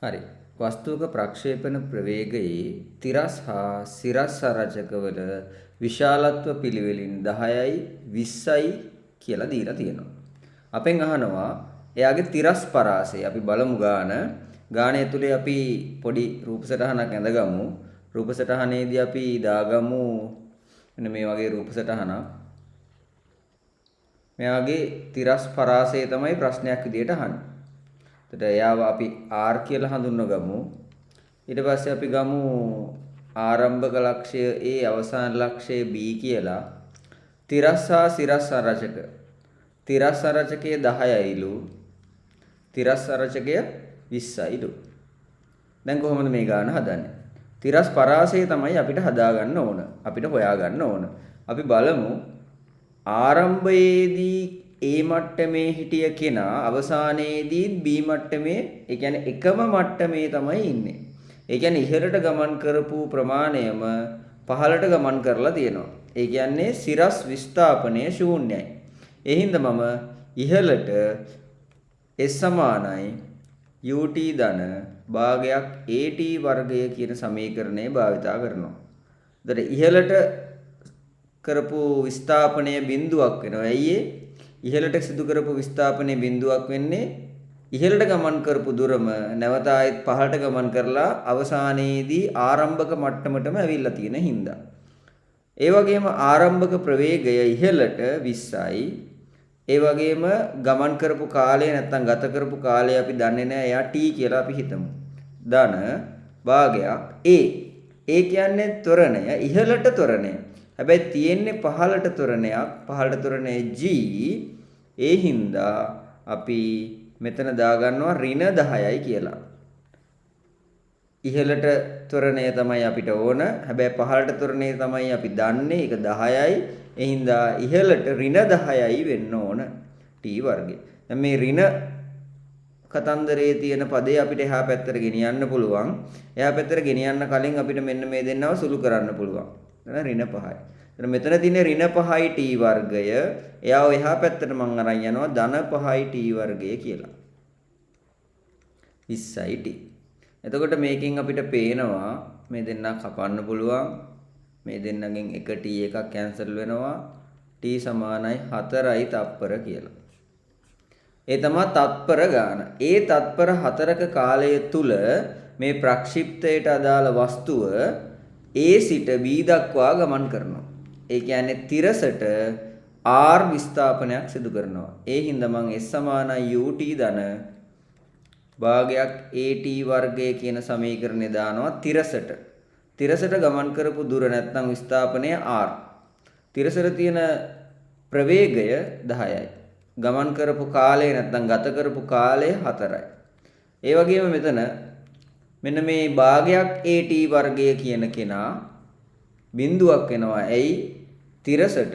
හරි. වස්තුවක ප්‍රක්ෂේපණ ප්‍රවේගයේ තිරස් හා සිරස් සරචකවල විශාලත්ව පිළිවෙලින් 10යි 20යි කියලා දීලා තියෙනවා. අපෙන් අහනවා එයාගේ තිරස් පරාසය. අපි බලමු ගාන. ගාන ඇතුලේ අපි පොඩි රූප සටහනක් ඇඳගමු. රූප සටහනේදී අපි දාගමු මෙන්න මේ වගේ රූප සටහනක්. මෙයාගේ තිරස් පරාසය තමයි ප්‍රශ්නයක් විදියට අහන්නේ. එතකොට එයාව අපි R කියලා හඳුන්වගමු. ඊට පස්සේ අපි ගමු ආරම්භක ලක්ෂය A අවසාන ලක්ෂය B කියලා. තිරස් හා සිරස් සරචක. තිරස් සරචකය 10යිලු. තිරස් සරචකය 20යිලු. දැන් කොහොමද මේ ගාන හදන්නේ? තිරස් පරාසය තමයි අපිට හදාගන්න ඕන. අපිට හොයාගන්න ඕන. අපි බලමු ආරම්භයේදී A මට්ටමේ හිටිය කෙනා අවසානයේදී B මට්ටමේ, ඒ කියන්නේ එකම මට්ටමේ තමයි ඉන්නේ. ඒ කියන්නේ ඉහළට ගමන් කරපු ප්‍රමාණයම පහළට ගමන් කරලා තියෙනවා. ඒ කියන්නේ සිරස් විස්ථාපනය ශූන්‍යයි. ඒ හින්දා මම ඉහළට S සමානයි UT ධන භාගයක් AT වර්ගය කියන සමීකරණය භාවිතා කරනවා. එතකොට ඉහළට කරපු විස්ථාපනය බිඳුවක් වෙනවා. ඇයි ඉහළට සිදු කරපු විස්ථාපනය බිඳුවක් වෙන්නේ ඉහළට ගමන් කරපු දුරම නැවත ආයෙත් පහළට ගමන් කරලා අවසානයේදී ආරම්භක මට්ටමටම ඇවිල්ලා තියෙන හින්දා. ඒ වගේම ආරම්භක ප්‍රවේගය ඉහළට 20යි. ඒ වගේම ගමන් කරපු කාලය නැත්තම් ගත කරපු කාලය අපි දන්නේ නැහැ. එයා t කියලා අපි හිතමු. ධන භාගයක් a. ඒ කියන්නේ ත්වරණය ඉහළට ත්වරණය. හැබැයි තියෙන්නේ පහළට ත්වරණයක්. පහළට ත්වරණය g. ඒ හින්දා අපි මෙතන දාගන්නවා ඍණ 10යි කියලා. ඉහළට ත්වරණය තමයි අපිට ඕන. හැබැයි පහළට ත්වරණය තමයි අපි දන්නේ. ඒක 10යි. ඒ හින්දා ඉහළට ඍණ 10යි වෙන්න ඕන t වර්ගය. දැන් මේ ඍණ කතන්දරයේ තියෙන පදේ අපිට එහා පැත්තට ගෙනියන්න පුළුවන්. එහා පැත්තට ගෙනියන්න කලින් අපිට මෙන්න මේ දෙන්නව සුළු කරන්න පුළුවන්. ඍණ 5යි. එතන මෙතන තියෙන ඍණ 5යි t වර්ගය. එයාව එහා පැත්තට මම අරන් යනවා ධන 5යි t වර්ගය කියලා. 20යි t. එතකොට මේකෙන් අපිට පේනවා මේ දෙන්නා කපන්න පුළුවන්. මේ දෙන්නගෙන් එක t එකක් කැන්සල් වෙනවා. t සමානයි 4යි තත්පර කියලා. ඒ තමයි තත්පර ගාන. ඒ තත්පර 4ක කාලය තුල මේ ප්‍රක්ෂිප්තයට අදාළ වස්තුව A සිට B දක්වා ගමන් කරනවා. ඒ කියන්නේ තිරසට R විස්ථාපනයක් සිදු කරනවා. ඒ හින්දා මම S සමානයි UT ධන භාගයක් AT වර්ගය කියන සමීකරණය දානවා තිරසට. තිරසට ගමන් කරපු දුර නැත්නම් විස්ථාපනය R. තිරසට තියෙන ප්‍රවේගය 10යි. ගමන් කරපු කාලය නැත්නම් ගත කරපු කාලය 4යි. ඒ වගේම මෙතන මෙන්න මේ භාගයක් AT වර්ගය කියන කෙනා බිඳුවක් වෙනවා. ඇයි? තිරසට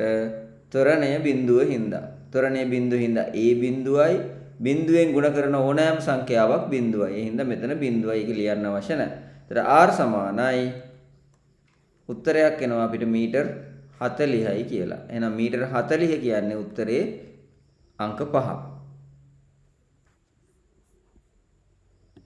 ත්වරණය බිඳුව හින්දා. ත්වරණය බිඳුව හින්දා A බිඳුවයි බිඳුවෙන් ගුණ කරන ඕනෑම සංඛ්‍යාවක් බිඳුවයි. ඒ හින්දා මෙතන බිඳුවයි කියලා ලියන්න අවශ්‍ය නැහැ. ඒතර R සමානයි උත්තරයක් එනවා අපිට මීටර් 40යි කියලා. එහෙනම් මීටර් 40 කියන්නේ උත්තරේ අංක 5.